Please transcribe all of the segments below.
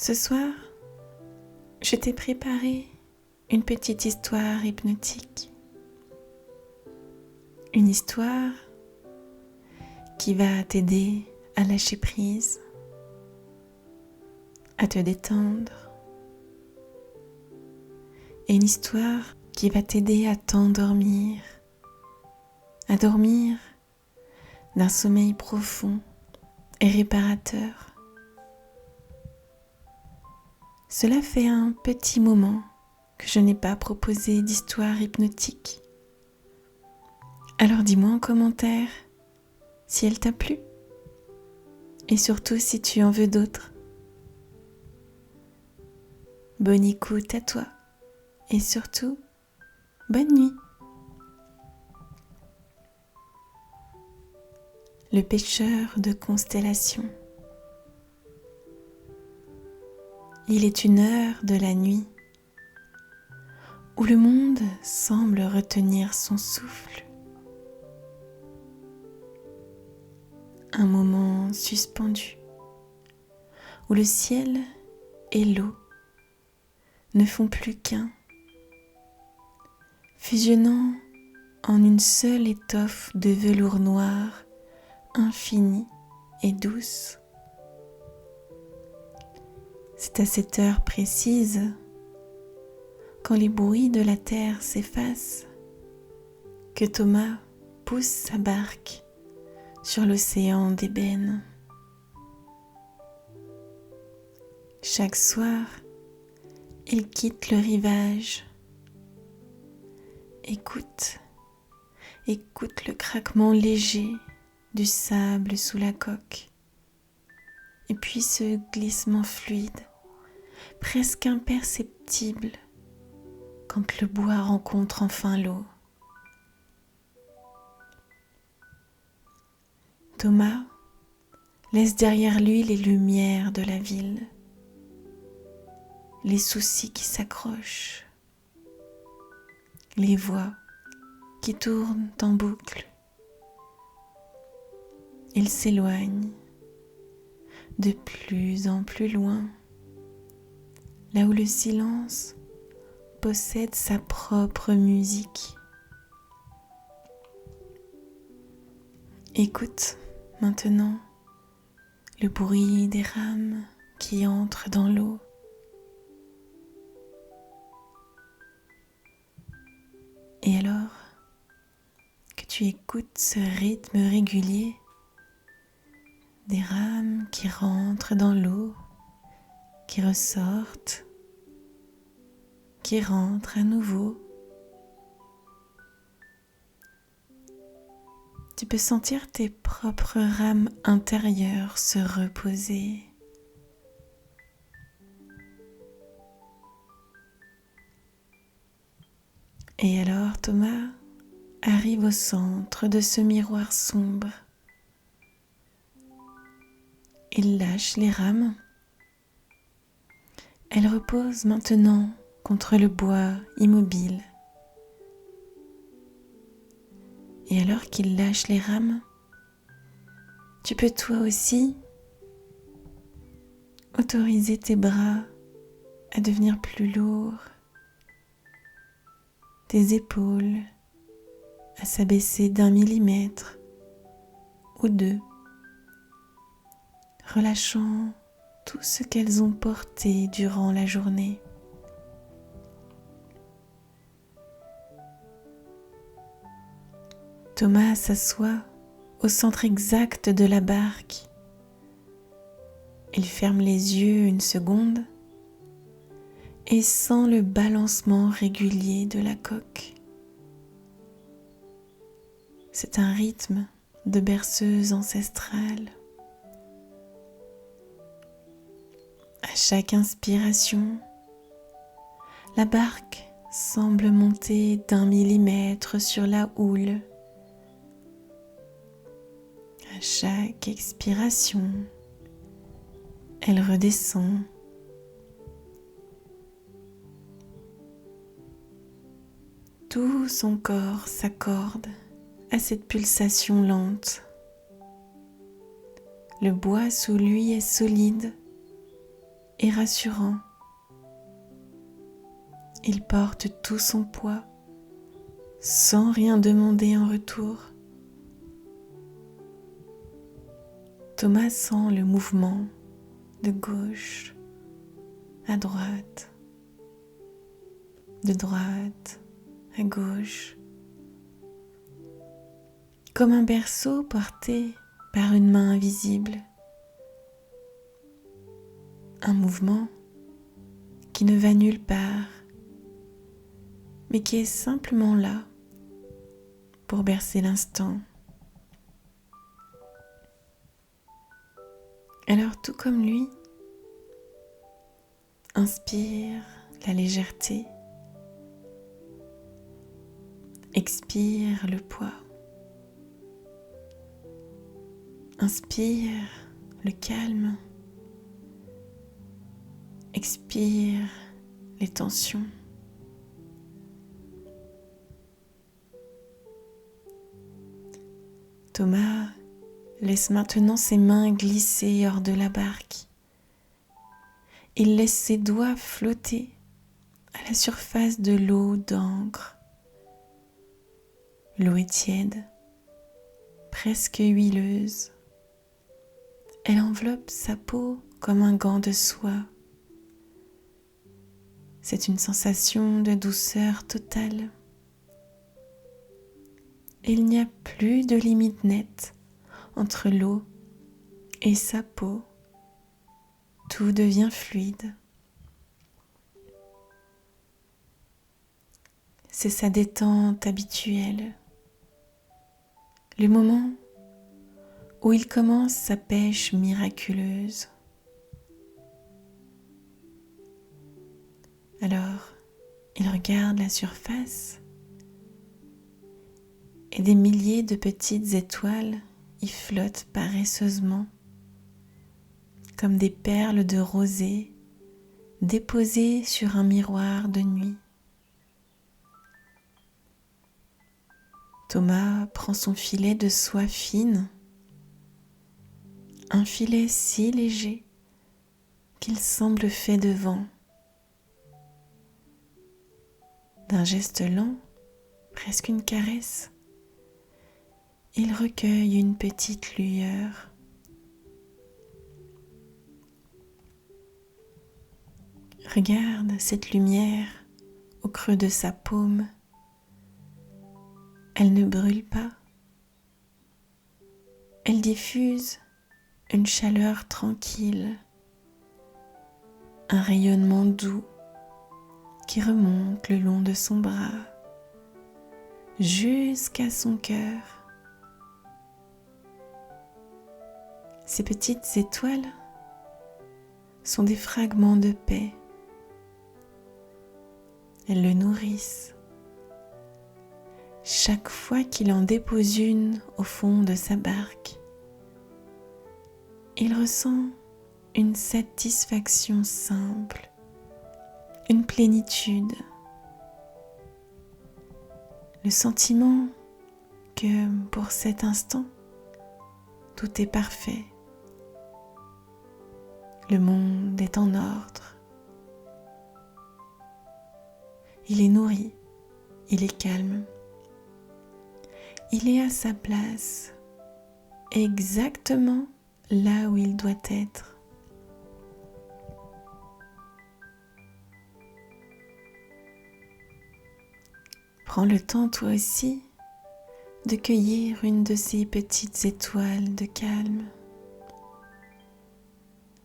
Ce soir, je t'ai préparé une petite histoire hypnotique. Une histoire qui va t'aider à lâcher prise, à te détendre. Et une histoire qui va t'aider à t'endormir, à dormir d'un sommeil profond et réparateur. Cela fait un petit moment que je n'ai pas proposé d'histoire hypnotique. Alors dis-moi en commentaire si elle t'a plu et surtout si tu en veux d'autres. Bonne écoute à toi et surtout, bonne nuit. Le pêcheur de constellations. Il est 1h de la nuit où le monde semble retenir son souffle. Un moment suspendu où le ciel et l'eau ne font plus qu'un, fusionnant en une seule étoffe de velours noir infinie et douce. C'est à cette heure précise, quand les bruits de la terre s'effacent, que Thomas pousse sa barque sur l'océan d'ébène. Chaque soir, il quitte le rivage. Écoute le craquement léger du sable sous la coque, et puis ce glissement fluide, presque imperceptible, quand le bois rencontre enfin l'eau. Thomas laisse derrière lui les lumières de la ville, les soucis qui s'accrochent, les voix qui tournent en boucle. Il s'éloigne de plus en plus loin, là où le silence possède sa propre musique. Écoute maintenant le bruit des rames qui entrent dans l'eau. Et alors que tu écoutes ce rythme régulier des rames qui rentrent dans l'eau, qui ressortent, qui rentrent à nouveau, tu peux sentir tes propres rames intérieures se reposer. Et alors Thomas arrive au centre de ce miroir sombre. Il lâche les rames. Elles reposent maintenant contre le bois immobile. Et alors qu'il lâche les rames, tu peux toi aussi autoriser tes bras à devenir plus lourds, tes épaules à s'abaisser d'1 millimètre ou 2, relâchant tout ce qu'elles ont porté durant la journée. Thomas s'assoit au centre exact de la barque. Il ferme les yeux 1 seconde et sent le balancement régulier de la coque. C'est un rythme de berceuse ancestrale. À chaque inspiration, la barque semble monter d'1 millimètre sur la houle. À chaque expiration, elle redescend. Tout son corps s'accorde à cette pulsation lente. Le bois sous lui est solide et rassurant. Il porte tout son poids sans rien demander en retour. Thomas sent le mouvement de gauche à droite, de droite à gauche, comme un berceau porté par une main invisible. Un mouvement qui ne va nulle part, mais qui est simplement là pour bercer l'instant. Alors tout comme lui, inspire la légèreté, expire le poids, inspire le calme, expire les tensions. Thomas laisse maintenant ses mains glisser hors de la barque. Il laisse ses doigts flotter à la surface de l'eau d'encre. L'eau est tiède, presque huileuse. Elle enveloppe sa peau comme un gant de soie. C'est une sensation de douceur totale. Il n'y a plus de limite nette entre l'eau et sa peau. Tout devient fluide. C'est sa détente habituelle. Le moment où il commence sa pêche miraculeuse. Alors, il regarde la surface et des milliers de petites étoiles y flottent paresseusement, comme des perles de rosée déposées sur un miroir de nuit. Thomas prend son filet de soie fine, un filet si léger qu'il semble fait de vent. D'un geste lent, presque une caresse, il recueille une petite lueur. Regarde cette lumière au creux de sa paume. Elle ne brûle pas. Elle diffuse une chaleur tranquille, un rayonnement doux qui remonte le long de son bras jusqu'à son cœur. Ces petites étoiles sont des fragments de paix. Elles le nourrissent. Chaque fois qu'il en dépose une au fond de sa barque, il ressent une satisfaction simple, une plénitude, le sentiment que pour cet instant, tout est parfait. Le monde est en ordre. Il est nourri, il est calme. Il est à sa place, exactement là où il doit être. Prends le temps toi aussi de cueillir une de ces petites étoiles de calme.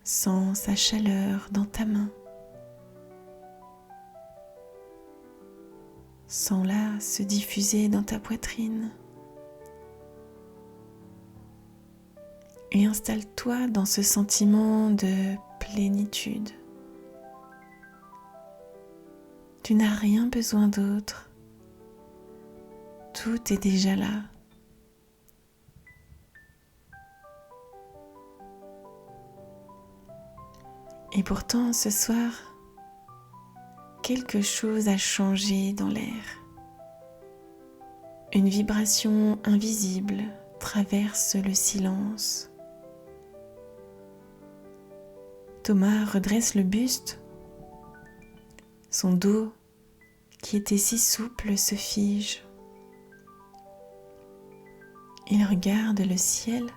Sens sa chaleur dans ta main. Sens-la se diffuser dans ta poitrine. Et installe-toi dans ce sentiment de plénitude. Tu n'as rien besoin d'autre. Tout est déjà là. Et pourtant, ce soir, quelque chose a changé dans l'air. Une vibration invisible traverse le silence. Thomas redresse le buste. Son dos, qui était si souple, se fige. Il regarde le ciel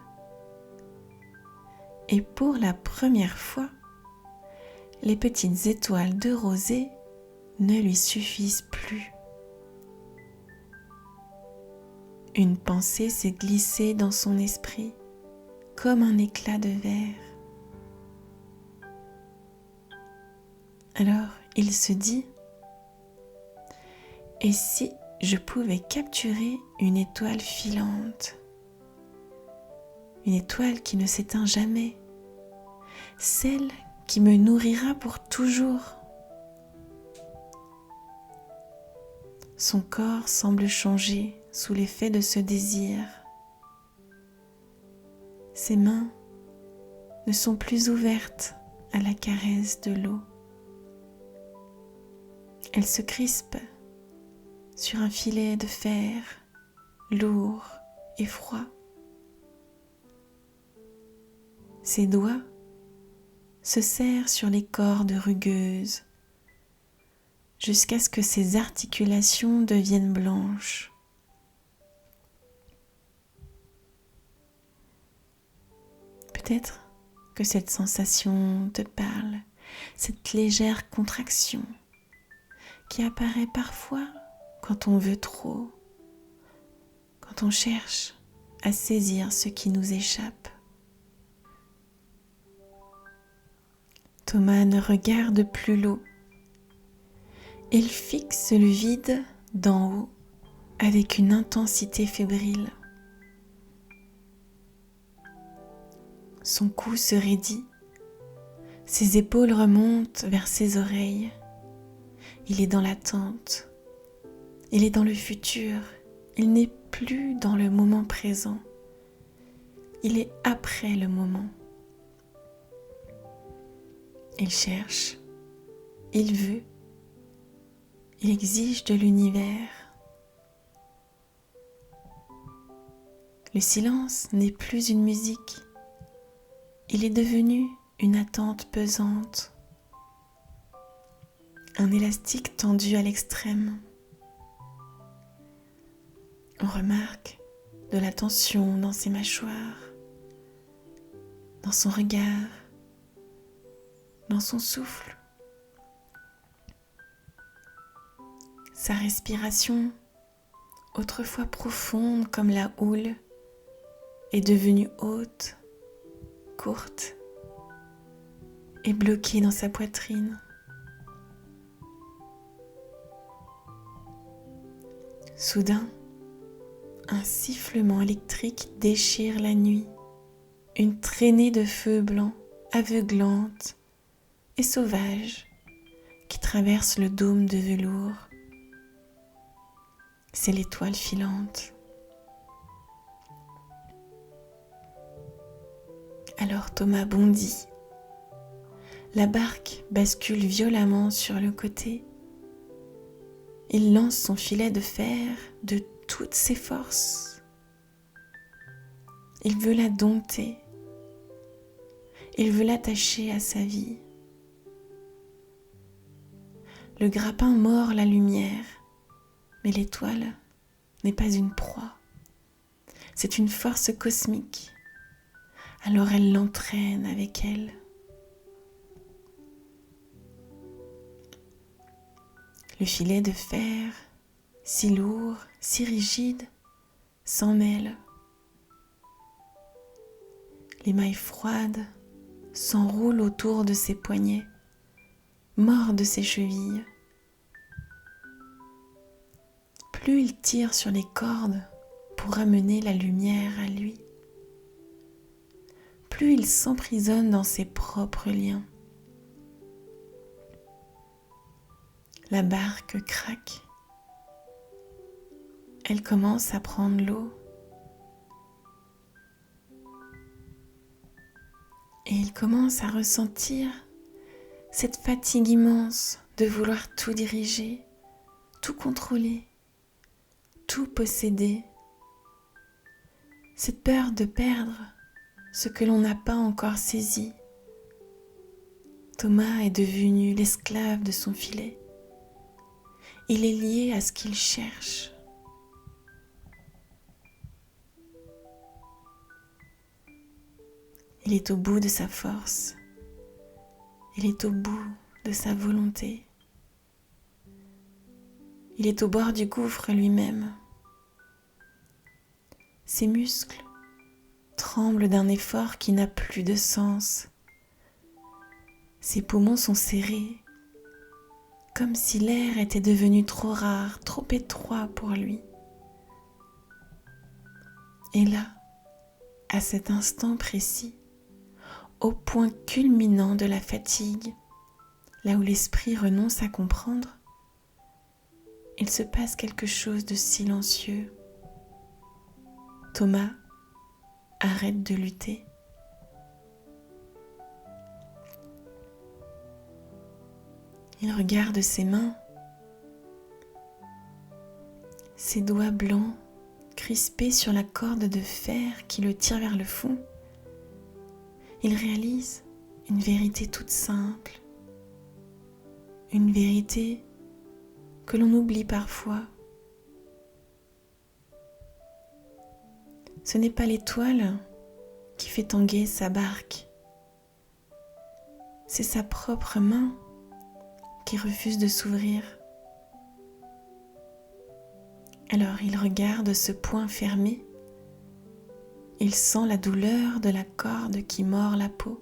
et pour la première fois, les petites étoiles de rosée ne lui suffisent plus. Une pensée s'est glissée dans son esprit comme un éclat de verre. Alors il se dit: et si je pouvais capturer une étoile filante, une étoile qui ne s'éteint jamais, celle qui me nourrira pour toujours. Son corps semble changer sous l'effet de ce désir. Ses mains ne sont plus ouvertes à la caresse de l'eau. Elles se crispent sur un filet de fer lourd et froid. Ses doigts se serrent sur les cordes rugueuses jusqu'à ce que ses articulations deviennent blanches. Peut-être que cette sensation te parle, cette légère contraction qui apparaît parfois quand on veut trop, quand on cherche à saisir ce qui nous échappe. Thomas ne regarde plus l'eau. Il fixe le vide d'en haut avec une intensité fébrile. Son cou se raidit, ses épaules remontent vers ses oreilles. Il est dans l'attente, il est dans le futur, il n'est plus dans le moment présent, il est après le moment. Il cherche, il veut, il exige de l'univers. Le silence n'est plus une musique, il est devenu une attente pesante, un élastique tendu à l'extrême. On remarque de la tension dans ses mâchoires, dans son regard, dans son souffle. Sa respiration, autrefois profonde comme la houle, est devenue haute, courte et bloquée dans sa poitrine. Soudain, un sifflement électrique déchire la nuit, une traînée de feu blanc, aveuglante et sauvage, qui traverse le dôme de velours. C'est l'étoile filante. Alors Thomas bondit. La barque bascule violemment sur le côté. Il lance son filet de fer de toutes ses forces. Il veut la dompter. Il veut l'attacher à sa vie. Le grappin mord la lumière, mais l'étoile n'est pas une proie. C'est une force cosmique. Alors elle l'entraîne avec elle. Le filet de fer, si lourd, si rigide, s'en mêle. Les mailles froides s'enroulent autour de ses poignets, mordent ses chevilles. Plus il tire sur les cordes pour ramener la lumière à lui, plus il s'emprisonne dans ses propres liens. La barque craque. Elle commence à prendre l'eau. Et il commence à ressentir cette fatigue immense de vouloir tout diriger, tout contrôler, tout posséder. Cette peur de perdre ce que l'on n'a pas encore saisi. Thomas est devenu l'esclave de son filet. Il est lié à ce qu'il cherche. Il est au bout de sa force. Il est au bout de sa volonté. Il est au bord du gouffre lui-même. Ses muscles tremblent d'un effort qui n'a plus de sens. Ses poumons sont serrés, comme si l'air était devenu trop rare, trop étroit pour lui. Et là, à cet instant précis, au point culminant de la fatigue, là où l'esprit renonce à comprendre, il se passe quelque chose de silencieux. Thomas arrête de lutter. Il regarde ses mains, ses doigts blancs crispés sur la corde de fer qui le tire vers le fond. Il réalise une vérité toute simple, une vérité que l'on oublie parfois. Ce n'est pas l'étoile qui fait tanguer sa barque, c'est sa propre main qui refuse de s'ouvrir. Alors il regarde ce point fermé, il sent la douleur de la corde qui mord la peau,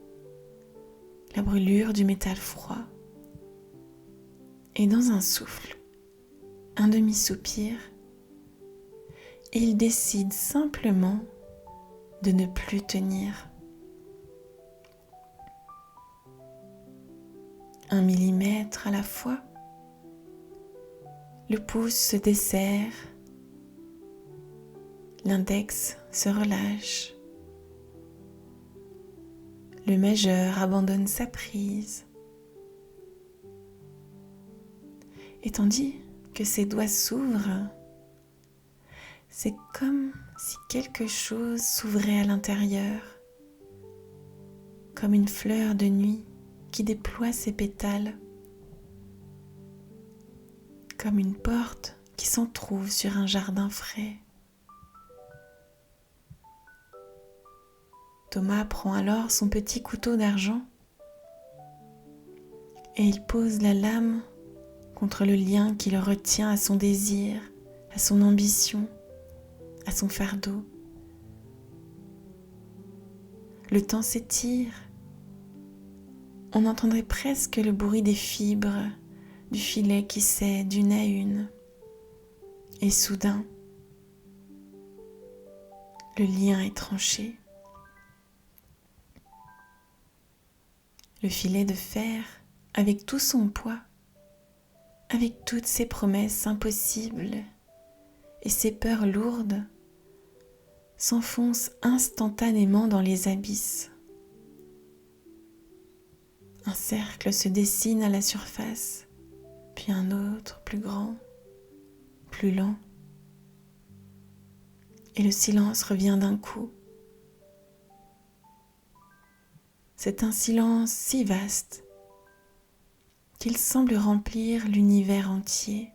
la brûlure du métal froid, et dans un souffle, un demi-soupir, il décide simplement de ne plus tenir. 1 millimètre à la fois, le pouce se desserre, l'index se relâche, le majeur abandonne sa prise. Et tandis que ses doigts s'ouvrent, c'est comme si quelque chose s'ouvrait à l'intérieur, comme une fleur de nuit qui déploie ses pétales, comme une porte qui s'entr'ouvre sur un jardin frais. Thomas prend alors son petit couteau d'argent et il pose la lame contre le lien qui le retient à son désir, à son ambition, à son fardeau. Le temps s'étire. On entendrait presque le bruit des fibres du filet qui cède une à une. Et soudain, le lien est tranché. Le filet de fer, avec tout son poids, avec toutes ses promesses impossibles et ses peurs lourdes, s'enfonce instantanément dans les abysses. Un cercle se dessine à la surface, puis un autre plus grand, plus lent, et le silence revient d'un coup. C'est un silence si vaste qu'il semble remplir l'univers entier.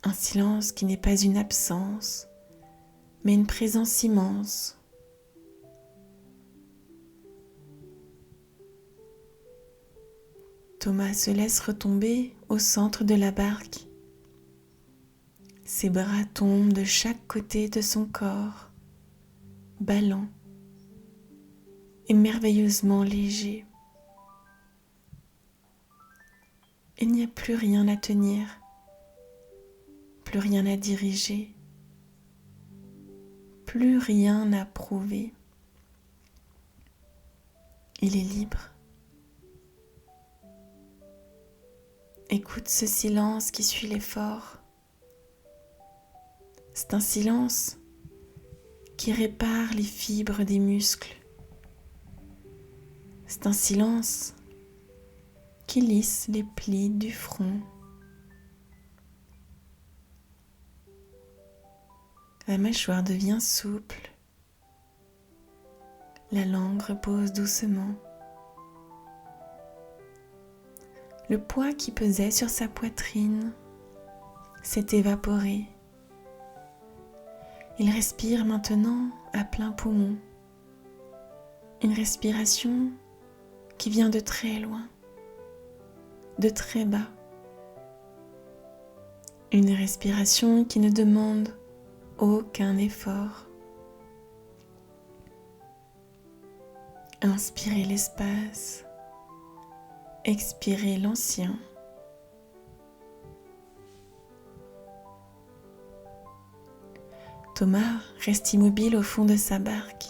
Un silence qui n'est pas une absence, mais une présence immense. Thomas se laisse retomber au centre de la barque. Ses bras tombent de chaque côté de son corps, ballants et merveilleusement légers. Il n'y a plus rien à tenir, plus rien à diriger, plus rien à prouver. Il est libre. Écoute ce silence qui suit l'effort. C'est un silence qui répare les fibres des muscles. C'est un silence qui lisse les plis du front. La mâchoire devient souple. La langue repose doucement. Le poids qui pesait sur sa poitrine s'est évaporé. Il respire maintenant à plein poumon. Une respiration qui vient de très loin, de très bas. Une respiration qui ne demande aucun effort. Inspirez l'espace, expirez l'ancien. Thomas reste immobile au fond de sa barque.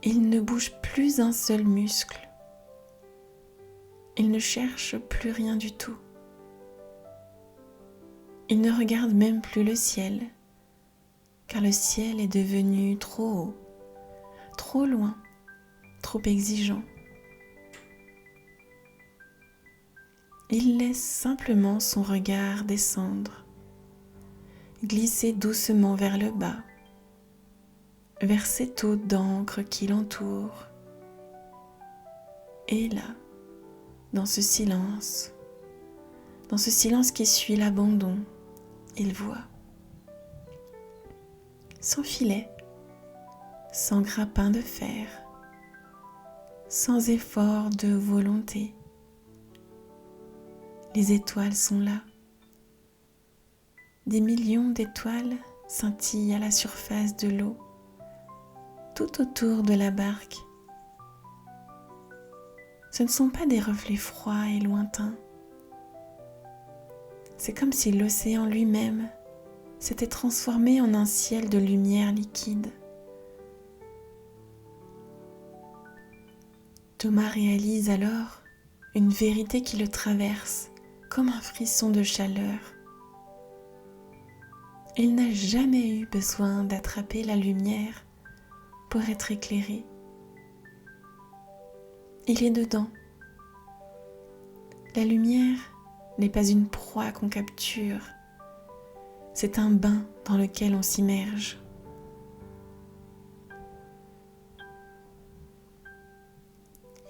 Il ne bouge plus un seul muscle. Il ne cherche plus rien du tout. Il ne regarde même plus le ciel, car le ciel est devenu trop haut, trop loin, trop exigeant. Il laisse simplement son regard descendre, glisser doucement vers le bas, vers cette eau d'encre qui l'entoure. Et là, dans ce silence qui suit l'abandon, il voit, sans filet, sans grappin de fer, sans effort de volonté. Les étoiles sont là. Des millions d'étoiles scintillent à la surface de l'eau, tout autour de la barque. Ce ne sont pas des reflets froids et lointains. C'est comme si l'océan lui-même s'était transformé en un ciel de lumière liquide. Thomas réalise alors une vérité qui le traverse comme un frisson de chaleur. Il n'a jamais eu besoin d'attraper la lumière pour être éclairé. Il est dedans. La lumière n'est pas une proie qu'on capture, c'est un bain dans lequel on s'immerge.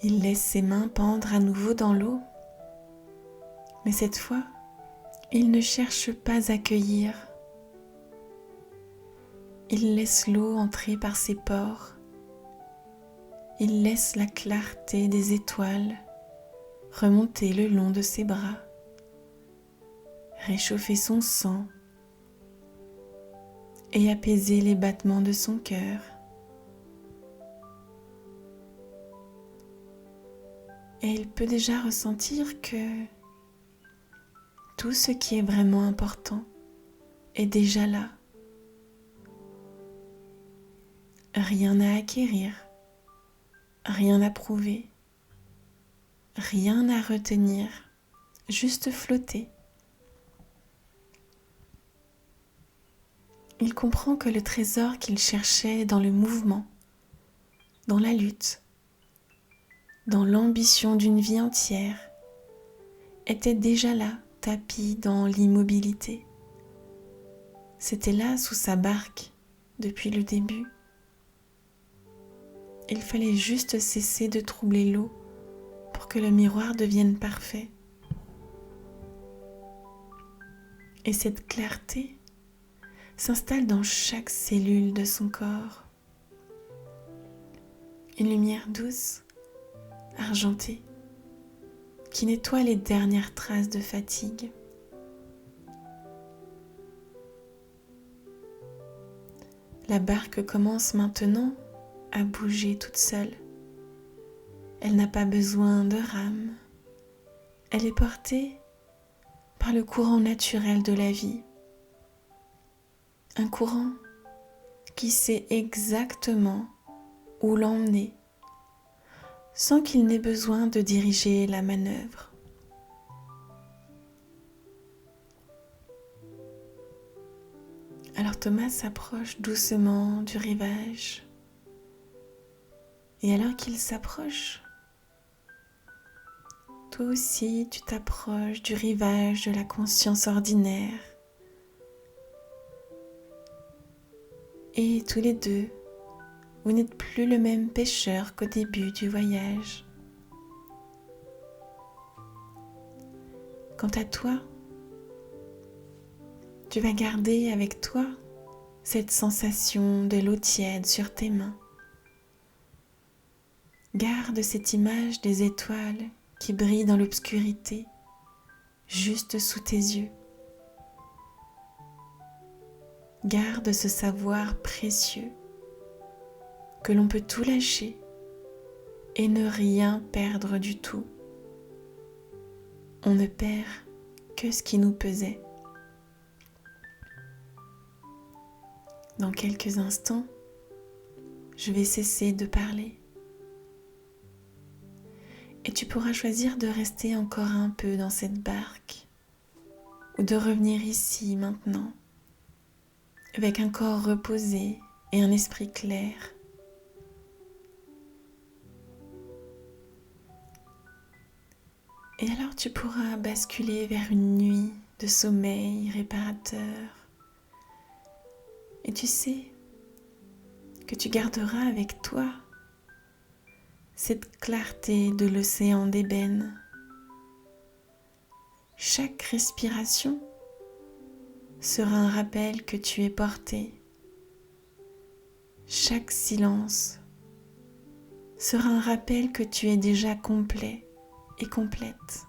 Il laisse ses mains pendre à nouveau dans l'eau, mais cette fois, il ne cherche pas à cueillir. Il laisse l'eau entrer par ses pores. Il laisse la clarté des étoiles remonter le long de ses bras, réchauffer son sang et apaiser les battements de son cœur. Et il peut déjà ressentir que tout ce qui est vraiment important est déjà là. Rien à acquérir, rien à prouver, rien à retenir, juste flotter. Il comprend que le trésor qu'il cherchait dans le mouvement, dans la lutte, dans l'ambition d'une vie entière, était déjà là, tapi dans l'immobilité. C'était là sous sa barque depuis le début. Il fallait juste cesser de troubler l'eau pour que le miroir devienne parfait. Et cette clarté s'installe dans chaque cellule de son corps. Une lumière douce, argentée, qui nettoie les dernières traces de fatigue. La barque commence maintenant à bouger toute seule. Elle n'a pas besoin de rame. Elle est portée par le courant naturel de la vie. Un courant qui sait exactement où l'emmener, sans qu'il n'ait besoin de diriger la manœuvre. Alors Thomas s'approche doucement du rivage. Et alors qu'il s'approche, toi aussi tu t'approches du rivage de la conscience ordinaire. Et tous les deux, vous n'êtes plus le même pêcheur qu'au début du voyage. Quant à toi, tu vas garder avec toi cette sensation de l'eau tiède sur tes mains. Garde cette image des étoiles qui brillent dans l'obscurité, juste sous tes yeux. Garde ce savoir précieux que l'on peut tout lâcher et ne rien perdre du tout. On ne perd que ce qui nous pesait. Dans quelques instants, je vais cesser de parler. Et tu pourras choisir de rester encore un peu dans cette barque ou de revenir ici maintenant avec un corps reposé et un esprit clair. Et alors tu pourras basculer vers une nuit de sommeil réparateur. Et tu sais que tu garderas avec toi cette clarté de l'océan d'ébène. Chaque respiration sera un rappel que tu es porté. Chaque silence sera un rappel que tu es déjà complet et complète.